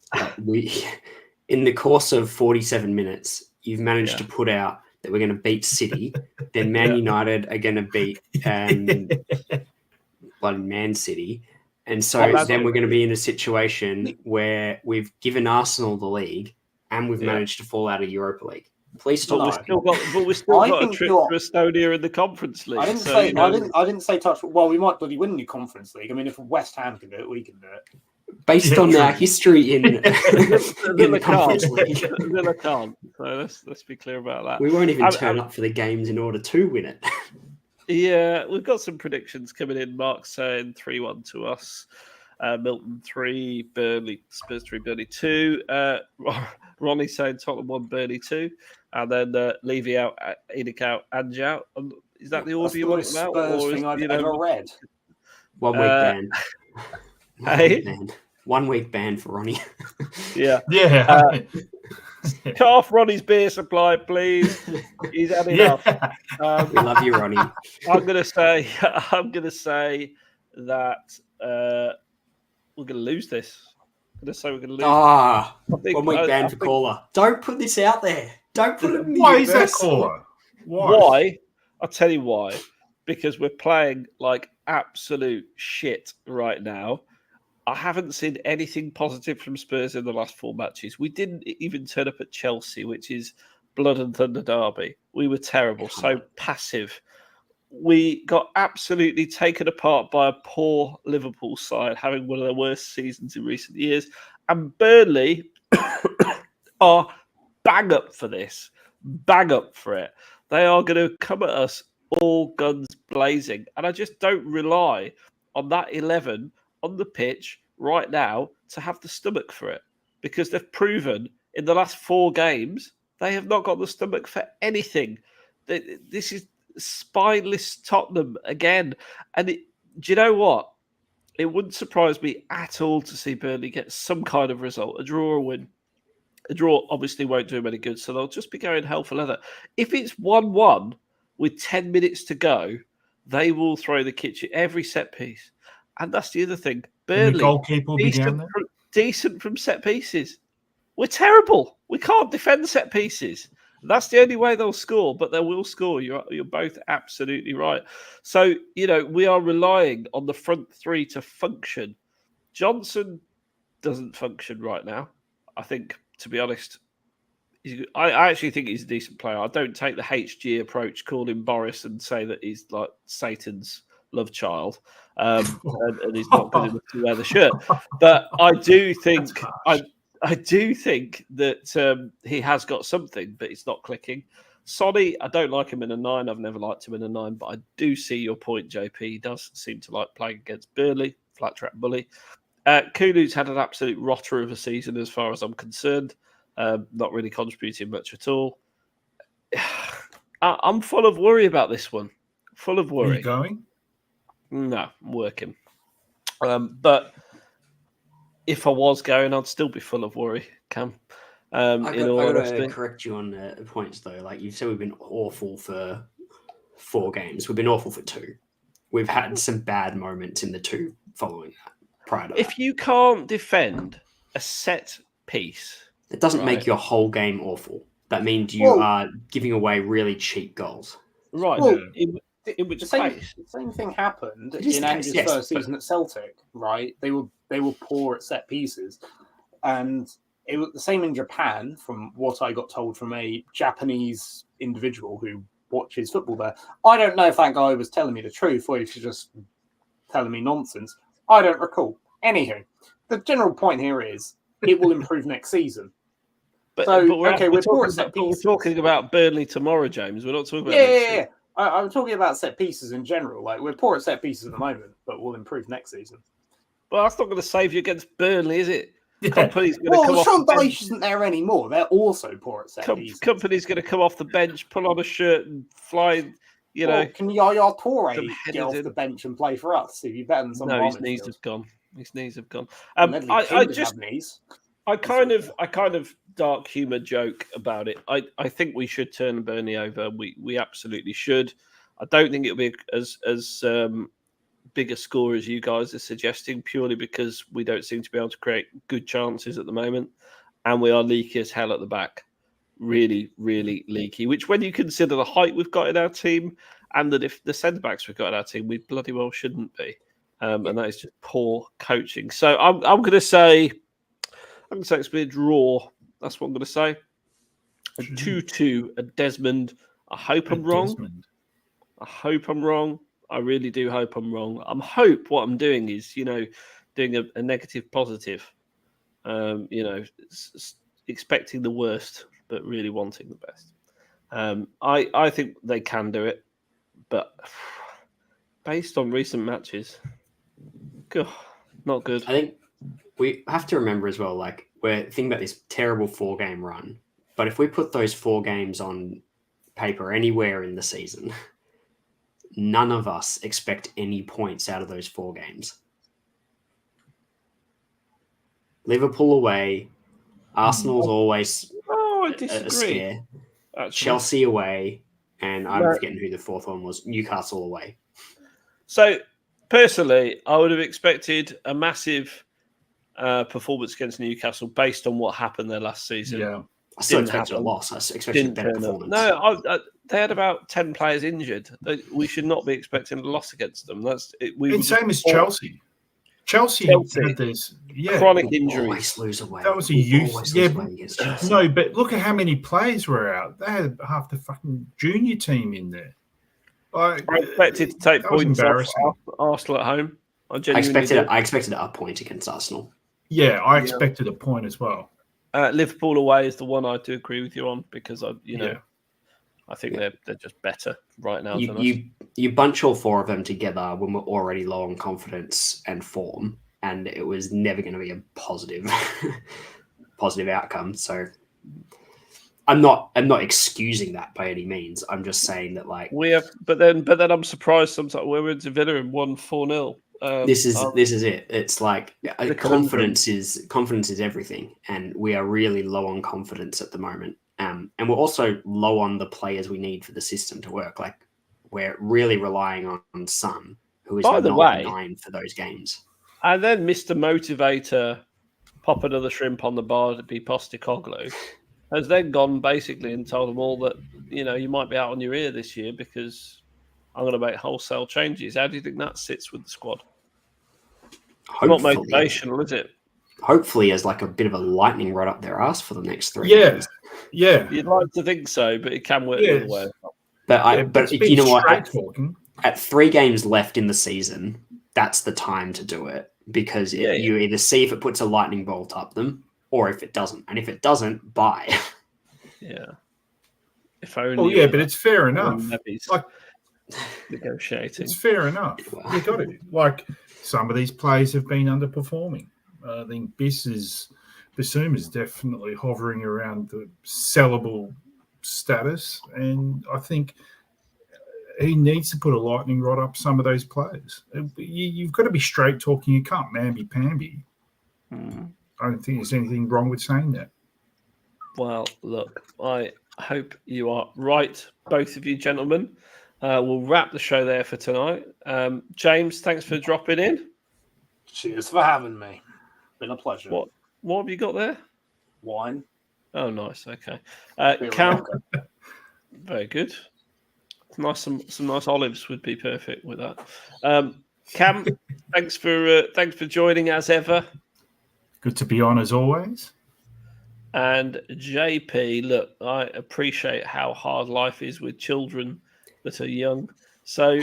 Speaker 2: In the course of 47 minutes, you've managed to put out that we're going to beat City, then Man United are going to beat bloody Man City. And so then we're going to be in a situation where we've given Arsenal the league and we've managed to fall out of Europa League. Please stop.
Speaker 1: We've still got a trip to Estonia in the Conference League.
Speaker 4: I didn't say touch. Well, we might bloody win the Conference League. I mean, if West Ham can do it, we can do it.
Speaker 2: Based on our history in the Conference League.
Speaker 1: Villa can't. So let's be clear about that.
Speaker 2: We won't even turn up for the games in order to win it.
Speaker 1: Yeah, we've got some predictions coming in. Mark saying 3-1 to us. Milton 3, Burnley, Spurs 3, Burnley 2. Ronnie saying Tottenham 1, Burnley 2. And then Levy out, Enoch out, Ange out. Is that the order you want them out?
Speaker 4: Spurs thing I've ever read.
Speaker 2: 1 week ban.
Speaker 1: Hey?
Speaker 2: 1 week ban for Ronnie.
Speaker 1: Yeah. Cut off Ronnie's beer supply, please. He's had enough.
Speaker 2: We love you, Ronnie.
Speaker 1: I'm gonna say that we're gonna lose this. I'm gonna say we're gonna lose.
Speaker 2: 1 week ban for caller. Don't put this out there. Don't put it in the
Speaker 3: Why is that caller?
Speaker 1: Why? I'll tell you why. Because we're playing like absolute shit right now. I haven't seen anything positive from Spurs in the last 4 matches. We didn't even turn up at Chelsea, which is blood and thunder derby. We were terrible, so passive. We got absolutely taken apart by a poor Liverpool side, having one of their worst seasons in recent years. And Burnley are bang up for this. Bang up for it. They are going to come at us all guns blazing. And I just don't rely on that 11 on the pitch right now to have the stomach for it, because they've proven in the last 4 games they have not got the stomach for anything. This is spineless Tottenham again. And do you know what? it wouldn't surprise me at all to see Burnley get some kind of result, a draw or a win. A draw obviously won't do them any good, so they'll just be going hell for leather. If it's 1-1 with 10 minutes to go, they will throw the kitchen every set piece. And that's the other thing.
Speaker 3: And the
Speaker 1: Burnley,
Speaker 3: goalkeeper will be down there.
Speaker 1: decent from set pieces. We're terrible. We can't defend set pieces. That's the only way they'll score, but they will score. You're both absolutely right. So, we are relying on the front three to function. Johnson doesn't function right now. I think, to be honest, I actually think he's a decent player. I don't take the HG approach, call him Boris and say that he's like Satan's love child, and he's not good enough to wear the shirt. But I do think I do think that he has got something, but it's not clicking. Sonny, I don't like him in a 9. I've never liked him in a 9, but I do see your point, JP. He does seem to like playing against Burnley, flat track bully. Kulu's had an absolute rotter of a season as far as I'm concerned. Not really contributing much at all. I'm full of worry about this one. Full of worry.
Speaker 3: Are you going?
Speaker 1: No, I'm working. But if I was going, I'd still be full of worry, Cam.
Speaker 2: I got to correct you on the points, though. Like you said, we've been awful for 4 games. We've been awful for 2. We've had some bad moments in the 2 following that. Prior to that.
Speaker 1: If you can't defend a set piece,
Speaker 2: it doesn't make your whole game awful. That means you are giving away really cheap goals.
Speaker 1: Right.
Speaker 4: Well,
Speaker 1: in which
Speaker 4: the same thing happened in Andrew's first season at Celtic, right? They were poor at set pieces. And it was the same in Japan, from what I got told from a Japanese individual who watches football there. I don't know if that guy was telling me the truth or if he's just telling me nonsense. I don't recall. Anywho, the general point here is it will improve next season.
Speaker 1: But we're talking about Burnley tomorrow, James. We're not talking about next season.
Speaker 4: I'm talking about set pieces in general. Like, we're poor at set pieces at the moment, but we'll improve next season.
Speaker 1: Well, that's not going to save you against Burnley, is it? Company's going to come
Speaker 4: Sean
Speaker 1: off the
Speaker 4: Dyche
Speaker 1: bench.
Speaker 4: isn't there anymore. They're also poor at set pieces.
Speaker 1: Company's going to come off the bench, pull on a shirt and fly,
Speaker 4: Can Yaya Toure get off the bench and play for us? If you're better than some
Speaker 1: his knees have gone. His knees have gone. I kind of dark humor joke about it. I think we should turn Burnley over. We absolutely should. I don't think it'll be as big a score as you guys are suggesting, purely because we don't seem to be able to create good chances at the moment, and we are leaky as hell at the back. Really, really leaky. Which, when you consider the height we've got in our team and the centre backs we've got in our team, we bloody well shouldn't be. And that is just poor coaching. So I'm going to say it's be a draw. That's what I'm going to say. A 2-2 at Desmond. I hope I'm wrong. I hope I'm wrong. I really do hope I'm wrong. What I'm doing is, doing a negative positive. Expecting the worst, but really wanting the best. I think they can do it, but based on recent matches, not good.
Speaker 2: I think we have to remember as well, like, we're thinking about this terrible 4-game run, but if we put those 4 games on paper anywhere in the season, none of us expect any points out of those 4 games. Liverpool away, Arsenal's always a scare. Actually. Chelsea away, and I'm forgetting who the 4th one was. Newcastle away.
Speaker 1: So, personally, I would have expected a massive performance against Newcastle based on what happened there last season.
Speaker 2: Yeah, I still expected a loss. I expected a better performance.
Speaker 1: No, they had about 10 players injured. We should not be expecting a loss against them. That's it.
Speaker 3: Same as Chelsea. Chelsea had this
Speaker 1: chronic injuries.
Speaker 2: Always lose away.
Speaker 3: That was a youth. No, but look at how many players were out. They had half the fucking junior team in there.
Speaker 1: I expected to take points off Arsenal at home. I
Speaker 2: expected a point against Arsenal.
Speaker 3: Yeah, I expected a point as well.
Speaker 1: Liverpool away is the one I do agree with you on, because I think they're just better right now.
Speaker 2: You bunch all 4 of them together when we're already low on confidence and form, and it was never going to be a positive outcome. So I'm not excusing that by any means. I'm just saying that, like,
Speaker 1: we have, but then I'm surprised sometimes we went to Villa and won 4-0.
Speaker 2: This is it. It's like confidence
Speaker 1: conundrum.
Speaker 2: is everything, and we are really low on confidence at the moment. And we're also low on the players we need for the system to work. Like we're really relying on Son, who is
Speaker 1: By the
Speaker 2: not
Speaker 1: way,
Speaker 2: 9 for those games.
Speaker 1: And then Mr. Motivator, pop another shrimp on the bar to be Postecoglou, has then gone basically and told them all that, you might be out on your ear this year because I'm going to make wholesale changes. How do you think that sits with the squad? Not motivational, is it?
Speaker 2: Hopefully as like a bit of a lightning rod up their ass for the next 3
Speaker 3: Yeah.
Speaker 2: games.
Speaker 3: Yeah.
Speaker 1: You'd like to think so, but it can work the other way.
Speaker 2: But you know what?
Speaker 3: Talking.
Speaker 2: At 3 games left in the season, that's the time to do it because you either see if it puts a lightning bolt up them or if it doesn't. And if it doesn't, buy.
Speaker 1: Yeah. If only.
Speaker 3: Well, yeah, but it's fair enough. Like
Speaker 1: negotiating.
Speaker 3: It's fair enough. You got it. Like some of these players have been underperforming. I think Bissouma is definitely hovering around the sellable status, and I think he needs to put a lightning rod up some of those players. You've got to be straight talking. You can't mamby-pamby. I don't think there's anything wrong with saying that.
Speaker 1: Well, look, I hope you are right, both of you gentlemen. We'll wrap the show there for tonight. James, thanks for dropping in.
Speaker 4: Cheers for having me. Been a pleasure.
Speaker 1: What have you got there?
Speaker 4: Wine.
Speaker 1: Oh, nice. Okay. Cam, very good. Nice. Some nice olives would be perfect with that. Cam, thanks for joining as ever.
Speaker 3: Good to be on as always.
Speaker 1: And JP, look, I appreciate how hard life is with children that are young. So,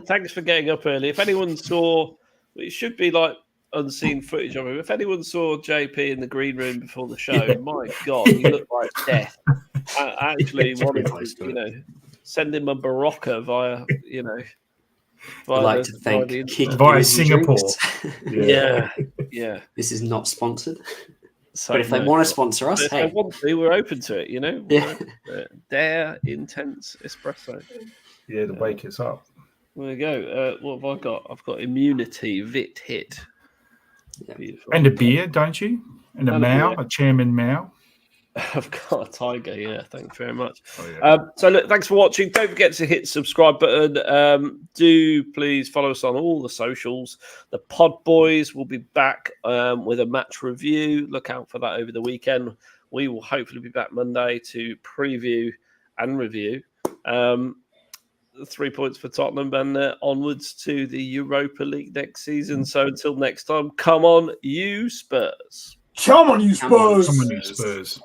Speaker 1: thanks for getting up early. If anyone saw, it should be like unseen footage of him. If anyone saw JP in the green room before the show, my God, he looked like death. I actually wanted to, send him a Barocca via,
Speaker 2: I'd like to thank Kick
Speaker 3: via Singapore.
Speaker 1: Yeah.
Speaker 2: This is not sponsored.
Speaker 1: So,
Speaker 2: but if they want to sponsor us,
Speaker 1: if they want to, we're open to it,
Speaker 2: Yeah.
Speaker 1: Dare Intense Espresso.
Speaker 3: Yeah, to wake us up.
Speaker 1: There we go. What have I got? I've got Immunity, Vit Hit.
Speaker 3: Beautiful. And a beer, don't you? And a Mao, a Chairman Mao.
Speaker 1: I've got a tiger, yeah. Thanks very much.
Speaker 3: Oh, yeah.
Speaker 1: So, look, thanks for watching. Don't forget to hit the subscribe button. Do please follow us on all the socials. The Pod Boys will be back with a match review. Look out for that over the weekend. We will hopefully be back Monday to preview and review the 3 points for Tottenham and onwards to the Europa League next season. So, until next time, come on, you Spurs.
Speaker 3: Come on, you Spurs. Come on, you Spurs.